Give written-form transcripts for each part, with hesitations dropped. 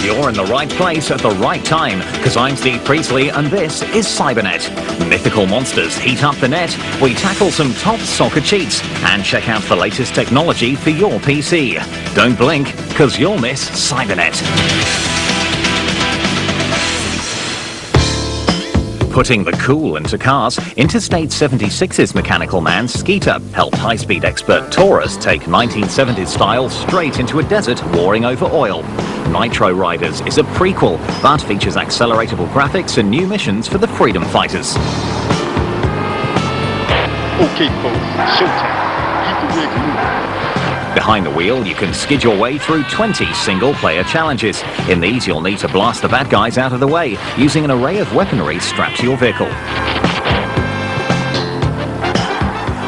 You're in the right place at the right time, because I'm Steve Priestley and this is Cybernet. Mythical monsters heat up the net, we tackle some top soccer cheats, and check out the latest technology for your PC. Don't blink, because you'll miss Cybernet. Putting the cool into cars, Interstate 76's mechanical man Skeeter helped high-speed expert Taurus take 1970s style straight into a desert warring over oil. Nitro Riders is a prequel, but features acceleratable graphics and new missions for the freedom fighters. Okay, folks, showtime. Keep the vehicle moving. Behind the wheel, you can skid your way through 20 single-player challenges. In these, you'll need to blast the bad guys out of the way, using an array of weaponry strapped to your vehicle.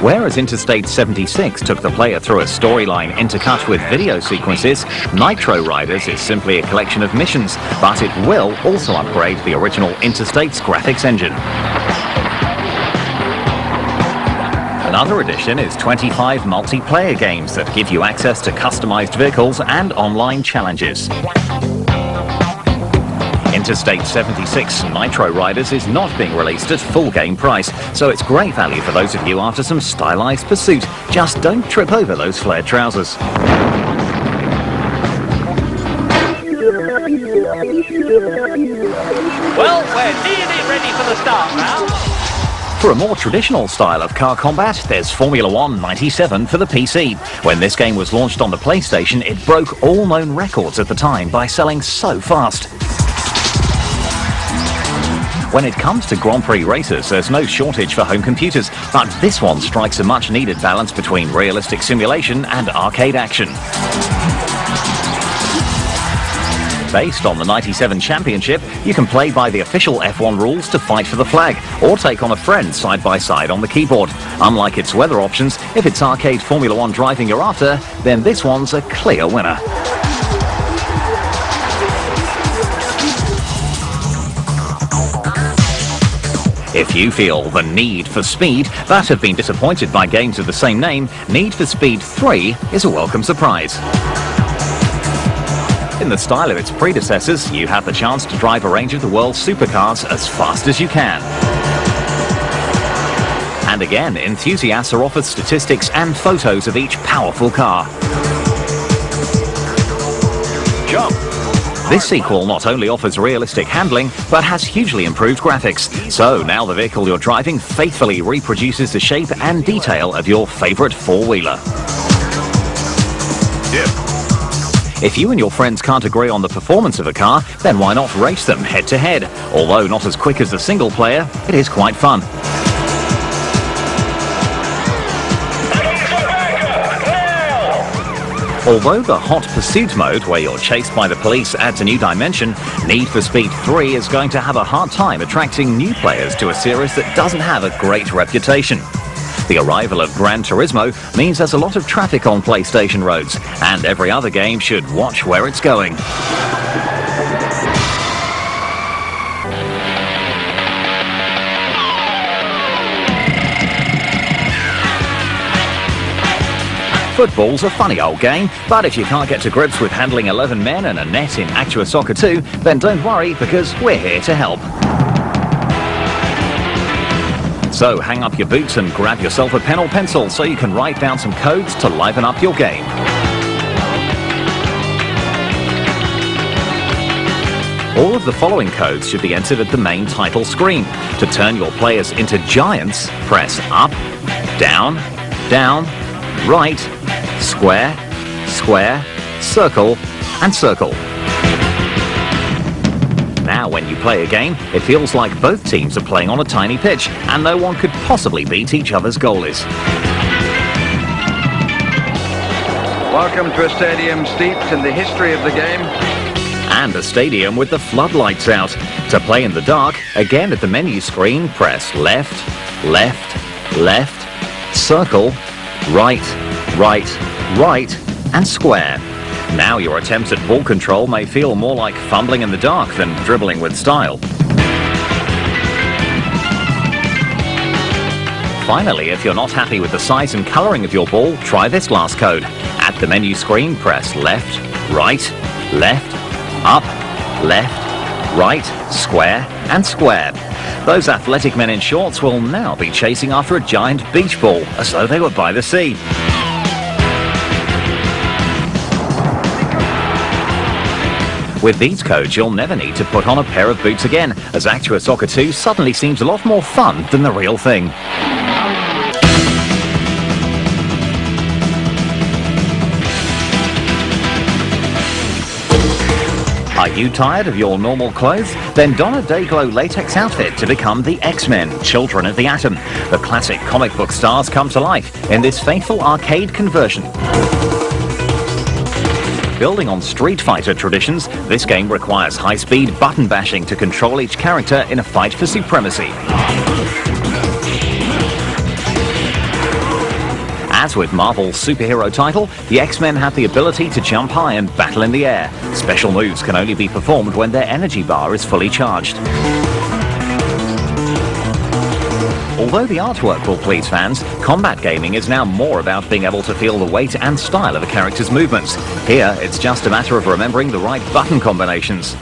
Whereas Interstate 76 took the player through a storyline intercut with video sequences, Nitro Riders is simply a collection of missions, but it will also upgrade the original Interstate's graphics engine. Another addition is 25 multiplayer games that give you access to customized vehicles and online challenges. Interstate 76 Nitro Riders is not being released at full game price, so it's great value for those of you after some stylized pursuit. Just don't trip over those flared trousers. Well, we're nearly ready for the start now. For a more traditional style of car combat, there's Formula 1 97 for the PC. When this game was launched on the PlayStation, it broke all known records at the time by selling so fast. When it comes to Grand Prix races, there's no shortage for home computers, but this one strikes a much-needed balance between realistic simulation and arcade action. Based on the 97 championship, you can play by the official F1 rules to fight for the flag, or take on a friend side by side on the keyboard. Unlike its weather options, if it's arcade Formula 1 driving you're after, then this one's a clear winner. If you feel the need for speed, but have been disappointed by games of the same name, Need for Speed 3 is a welcome surprise. In the style of its predecessors, you have the chance to drive a range of the world's supercars as fast as you can. And again, enthusiasts are offered statistics and photos of each powerful car. Jump. This sequel not only offers realistic handling, but has hugely improved graphics. So now the vehicle you're driving faithfully reproduces the shape and detail of your favorite four-wheeler. Yeah. If you and your friends can't agree on the performance of a car, then why not race them head-to-head? Although not as quick as the single player, it is quite fun. Although the hot pursuit mode, where you're chased by the police, adds a new dimension, Need for Speed 3 is going to have a hard time attracting new players to a series that doesn't have a great reputation. The arrival of Gran Turismo means there's a lot of traffic on PlayStation roads, and every other game should watch where it's going. Football's a funny old game, but if you can't get to grips with handling 11 men and a net in Actua Soccer 2, then don't worry, because we're here to help. So hang up your boots and grab yourself a pen or pencil so you can write down some codes to liven up your game. All of the following codes should be entered at the main title screen. To turn your players into giants, press up, down, down, right, square, square, circle, and circle. Now when you play a game, it feels like both teams are playing on a tiny pitch, and no one could possibly beat each other's goalies. Welcome to a stadium steeped in the history of the game. And a stadium with the floodlights out. To play in the dark, again at the menu screen, press left, left, left, circle, right, right, right, and square. Now your attempts at ball control may feel more like fumbling in the dark than dribbling with style. Finally, if you're not happy with the size and colouring of your ball, try this last code. At the menu screen, press left, right, left, up, left, right, square and square. Those athletic men in shorts will now be chasing after a giant beach ball as though they were by the sea. With these codes, you'll never need to put on a pair of boots again, as Actua Soccer 2 suddenly seems a lot more fun than the real thing. Are you tired of your normal clothes? Then don a Dayglow latex outfit to become the X-Men, Children of the Atom. The classic comic book stars come to life in this faithful arcade conversion. Building on Street Fighter traditions, this game requires high-speed button bashing to control each character in a fight for supremacy. As with Marvel's superhero title, the X-Men have the ability to jump high and battle in the air. Special moves can only be performed when their energy bar is fully charged. Although the artwork will please fans, combat gaming is now more about being able to feel the weight and style of a character's movements. Here, it's just a matter of remembering the right button combinations.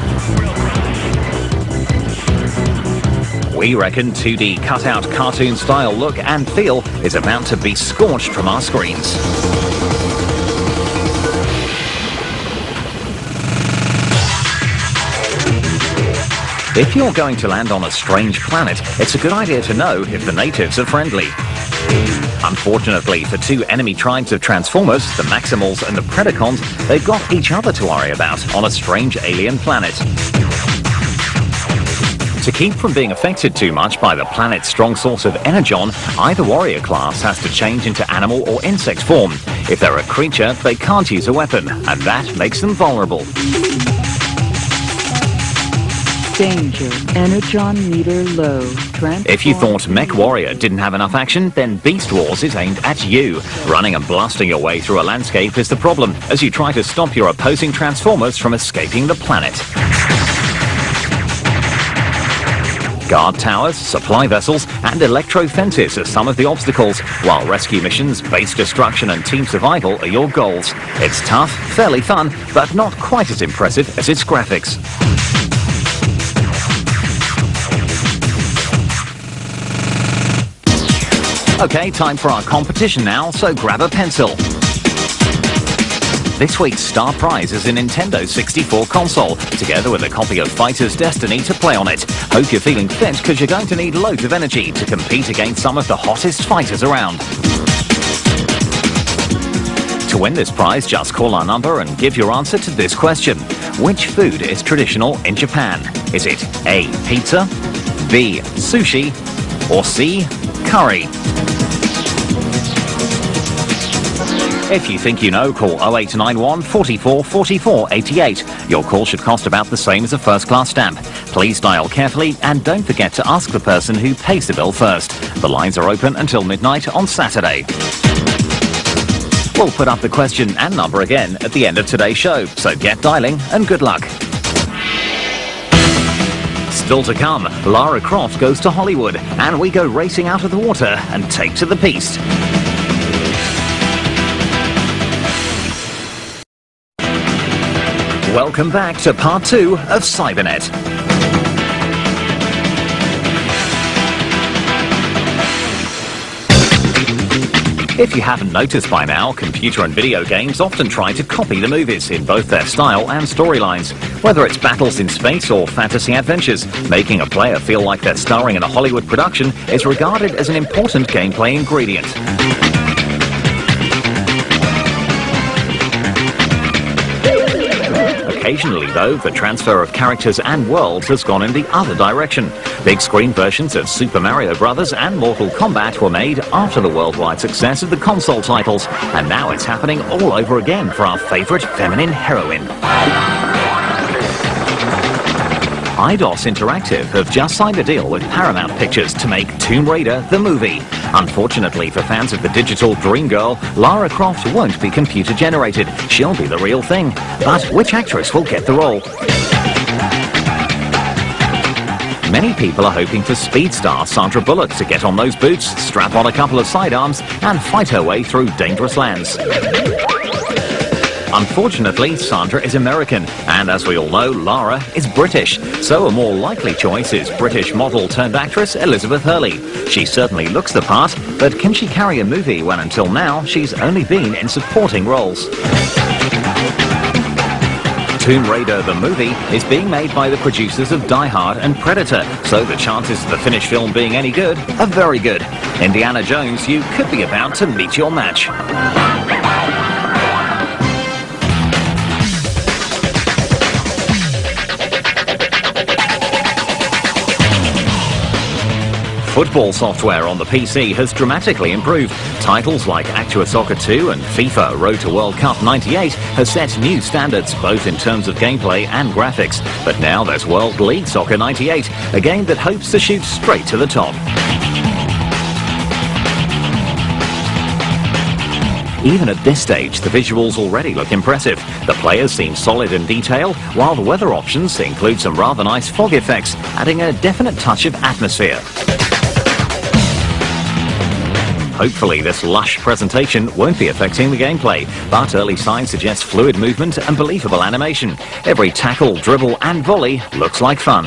We reckon 2D cut-out cartoon-style look and feel is about to be scorched from our screens. If you're going to land on a strange planet, it's a good idea to know if the natives are friendly. Unfortunately for two enemy tribes of Transformers, the Maximals and the Predacons, they've got each other to worry about on a strange alien planet. To keep from being affected too much by the planet's strong source of energon, either warrior class has to change into animal or insect form. If they're a creature, they can't use a weapon, and that makes them vulnerable. Danger. Energon meter low. If you thought Mech Warrior didn't have enough action, then Beast Wars is aimed at you. Running and blasting your way through a landscape is the problem, as you try to stop your opposing Transformers from escaping the planet. Guard towers, supply vessels and electro fences are some of the obstacles, while rescue missions, base destruction and team survival are your goals. It's tough, fairly fun, but not quite as impressive as its graphics. Okay, time for our competition now, so grab a pencil. This week's star prize is a Nintendo 64 console, together with a copy of Fighter's Destiny to play on it. Hope you're feeling fit, because you're going to need loads of energy to compete against some of the hottest fighters around. To win this prize, just call our number and give your answer to this question. Which food is traditional in Japan? Is it A, pizza, B, sushi, or C, curry? If you think you know, call 0891 44 44 88. Your call should cost about the same as a first-class stamp. Please dial carefully and don't forget to ask the person who pays the bill first. The lines are open until midnight on Saturday. We'll put up the question and number again at the end of today's show, so get dialing and good luck. Still to come, Lara Croft goes to Hollywood and we go racing out of the water and take to the piste. Welcome back to part 2 of Cybernet. If you haven't noticed by now, computer and video games often try to copy the movies in both their style and storylines. Whether it's battles in space or fantasy adventures, making a player feel like they're starring in a Hollywood production is regarded as an important gameplay ingredient. Occasionally, though, the transfer of characters and worlds has gone in the other direction. Big screen versions of Super Mario Bros. And Mortal Kombat were made after the worldwide success of the console titles, and now it's happening all over again for our favourite feminine heroine. Eidos Interactive have just signed a deal with Paramount Pictures to make Tomb Raider the movie. Unfortunately for fans of the digital Dream Girl, Lara Croft won't be computer generated. She'll be the real thing. But which actress will get the role? Many people are hoping for speed star Sandra Bullock to get on those boots, strap on a couple of sidearms and fight her way through dangerous lands. Unfortunately, Sandra is American, and as we all know, Lara is British. So a more likely choice is British model turned actress Elizabeth Hurley. She certainly looks the part, but can she carry a movie when until now she's only been in supporting roles? Tomb Raider the movie is being made by the producers of Die Hard and Predator, so the chances of the finished film being any good are very good. Indiana Jones, you could be about to meet your match. Football software on the PC has dramatically improved. Titles like Actua Soccer 2 and FIFA Road to World Cup 98 have set new standards both in terms of gameplay and graphics. But now there's World League Soccer 98, a game that hopes to shoot straight to the top. Even at this stage, the visuals already look impressive. The players seem solid in detail, while the weather options include some rather nice fog effects, adding a definite touch of atmosphere. Hopefully this lush presentation won't be affecting the gameplay, but early signs suggest fluid movement and believable animation. Every tackle, dribble and volley looks like fun.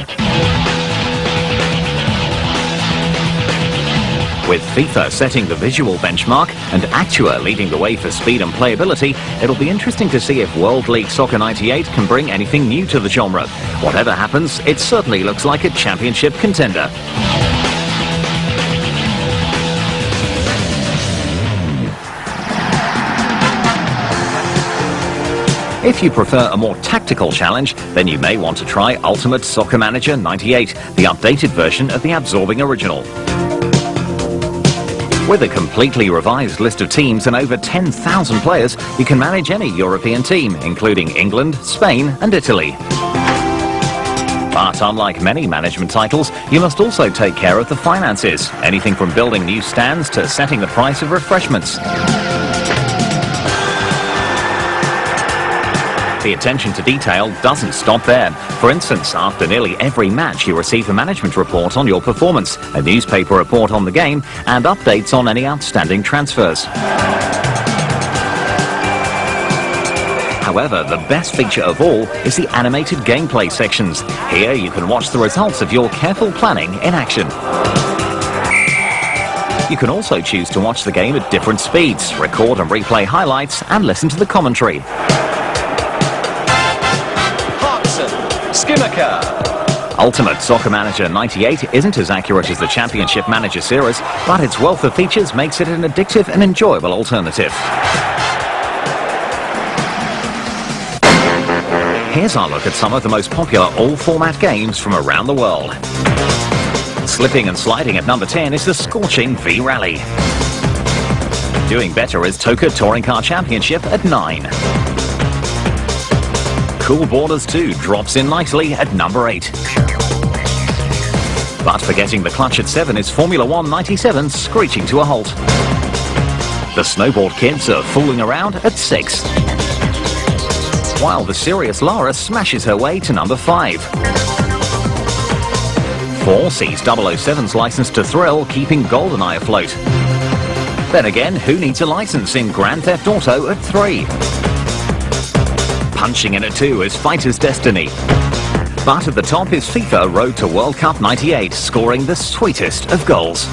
With FIFA setting the visual benchmark and Actua leading the way for speed and playability, it'll be interesting to see if World League Soccer 98 can bring anything new to the genre. Whatever happens, it certainly looks like a championship contender. If you prefer a more tactical challenge, then you may want to try Ultimate Soccer Manager 98, the updated version of the absorbing original. With a completely revised list of teams and over 10,000 players, you can manage any European team, including England, Spain and Italy. But unlike many management titles, you must also take care of the finances, anything from building new stands to setting the price of refreshments. The attention to detail doesn't stop there. For instance, after nearly every match you receive a management report on your performance, a newspaper report on the game, and updates on any outstanding transfers. However, the best feature of all is the animated gameplay sections. Here you can watch the results of your careful planning in action. You can also choose to watch the game at different speeds, record and replay highlights, and listen to the commentary. Ultimate Soccer Manager 98 isn't as accurate as the Championship Manager series, but its wealth of features makes it an addictive and enjoyable alternative. Here's our look at some of the most popular all-format games from around the world. Slipping and sliding at number 10 is the scorching V-Rally. Doing better is Toka Touring Car Championship at 9. Cool Borders 2 drops in nicely at number 8. But forgetting the clutch at 7 is Formula 1 97 screeching to a halt. The Snowboard Kids are fooling around at 6. While the serious Lara smashes her way to number 5. 4 sees 007's license to thrill, keeping GoldenEye afloat. Then again, who needs a license in Grand Theft Auto at 3? Punching in at 2 is Fighter's Destiny. But at the top is FIFA Road to World Cup 98, scoring the sweetest of goals.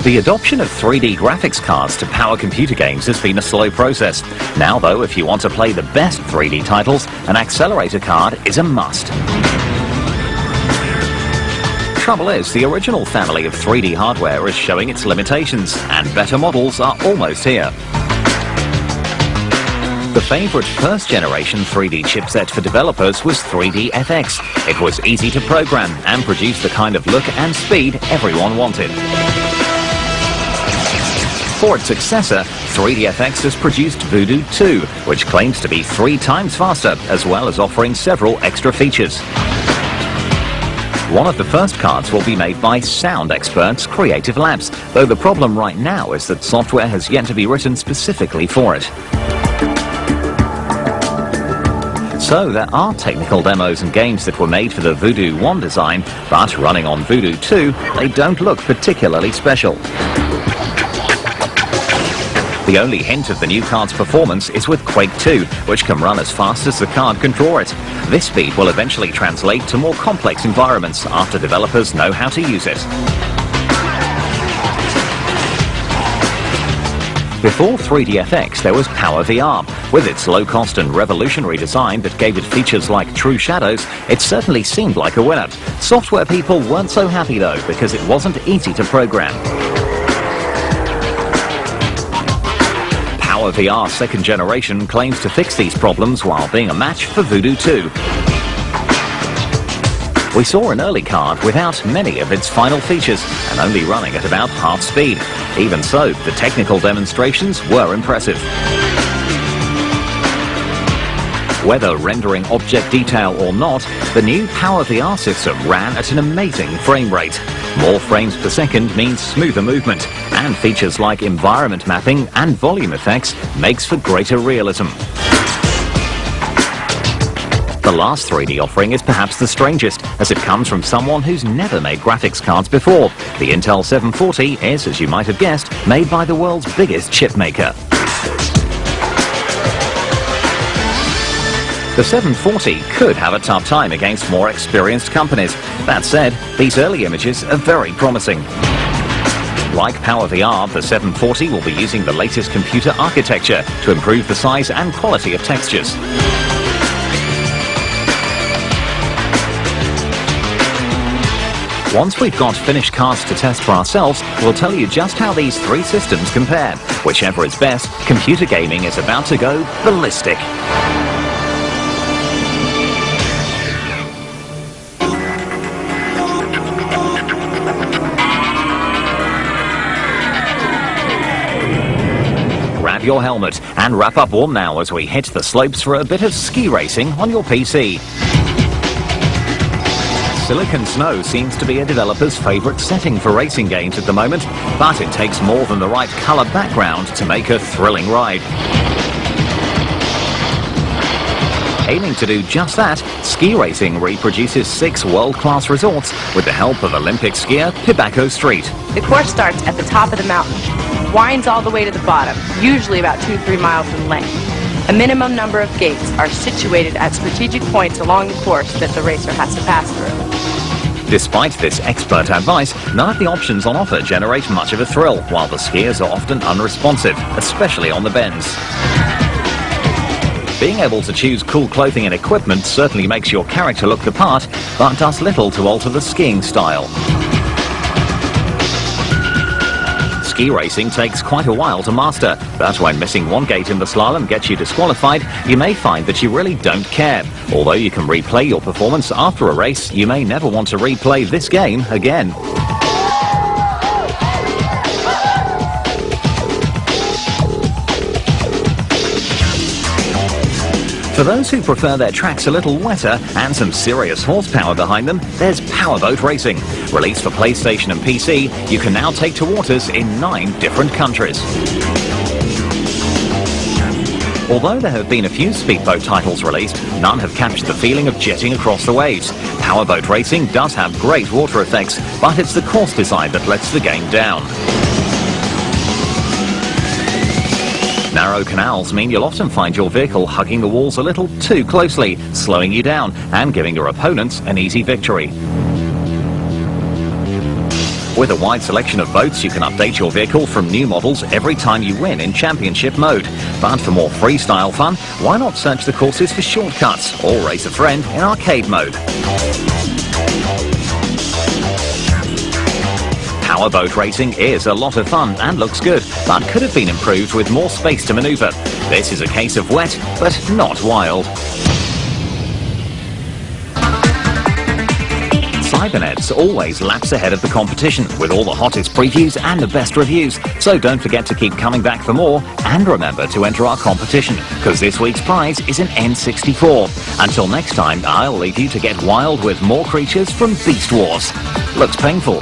The adoption of 3D graphics cards to power computer games has been a slow process. Now though, if you want to play the best 3D titles, an accelerator card is a must. Trouble is, the original family of 3D hardware is showing its limitations, and better models are almost here. The favourite first-generation 3D chipset for developers was 3DFX. It was easy to program and produced the kind of look and speed everyone wanted. For its successor, 3DFX has produced Voodoo 2, which claims to be 3 times faster, as well as offering several extra features. One of the first cards will be made by sound experts Creative Labs, though the problem right now is that software has yet to be written specifically for it. So there are technical demos and games that were made for the Voodoo 1 design, but running on Voodoo 2, they don't look particularly special. The only hint of the new card's performance is with Quake 2, which can run as fast as the card can draw it. This speed will eventually translate to more complex environments after developers know how to use it. Before 3DFX, there was PowerVR. With its low-cost and revolutionary design that gave it features like true shadows, it certainly seemed like a winner. Software people weren't so happy, though, because it wasn't easy to program. PowerVR 2nd generation claims to fix these problems while being a match for Voodoo 2. We saw an early card without many of its final features and only running at about half speed. Even so, the technical demonstrations were impressive. Whether rendering object detail or not, the new PowerVR system ran at an amazing frame rate. More frames per second means smoother movement, and features like environment mapping and volume effects makes for greater realism. The last 3D offering is perhaps the strangest, as it comes from someone who's never made graphics cards before. The Intel 740 is, as you might have guessed, made by the world's biggest chip maker. The 740 could have a tough time against more experienced companies. That said, these early images are very promising. Like PowerVR, the 740 will be using the latest computer architecture to improve the size and quality of textures. Once we've got finished cards to test for ourselves, we'll tell you just how these three systems compare. Whichever is best, computer gaming is about to go ballistic. Grab your helmet and wrap up warm now as we hit the slopes for a bit of ski racing on your PC. Silicon Snow seems to be a developer's favourite setting for racing games at the moment, but it takes more than the right colour background to make a thrilling ride. Aiming to do just that, ski racing reproduces 6 world-class resorts with the help of Olympic skier Pibako Street. The course starts at the top of the mountain, winds all the way to the bottom, usually about 2-3 miles in length. A minimum number of gates are situated at strategic points along the course that the racer has to pass through. Despite this expert advice, none of the options on offer generate much of a thrill, while the skiers are often unresponsive, especially on the bends. Being able to choose cool clothing and equipment certainly makes your character look the part, but does little to alter the skiing style. Ski racing takes quite a while to master, but when missing one gate in the slalom gets you disqualified, you may find that you really don't care. Although you can replay your performance after a race, you may never want to replay this game again. For those who prefer their tracks a little wetter and some serious horsepower behind them, there's Powerboat Racing. Released for PlayStation and PC, you can now take to waters in 9 different countries. Although there have been a few speedboat titles released, none have captured the feeling of jetting across the waves. Powerboat Racing does have great water effects, but it's the course design that lets the game down. Narrow canals mean you'll often find your vehicle hugging the walls a little too closely, slowing you down and giving your opponents an easy victory. With a wide selection of boats, you can update your vehicle from new models every time you win in championship mode. But for more freestyle fun, why not search the courses for shortcuts or race a friend in arcade mode? Powerboat Racing is a lot of fun and looks good, but could have been improved with more space to manoeuvre. This is a case of wet, but not wild. Cybernet's always laps ahead of the competition with all the hottest previews and the best reviews, so don't forget to keep coming back for more, and remember to enter our competition, because this week's prize is an N64. Until next time, I'll leave you to get wild with more creatures from Beast Wars. Looks painful.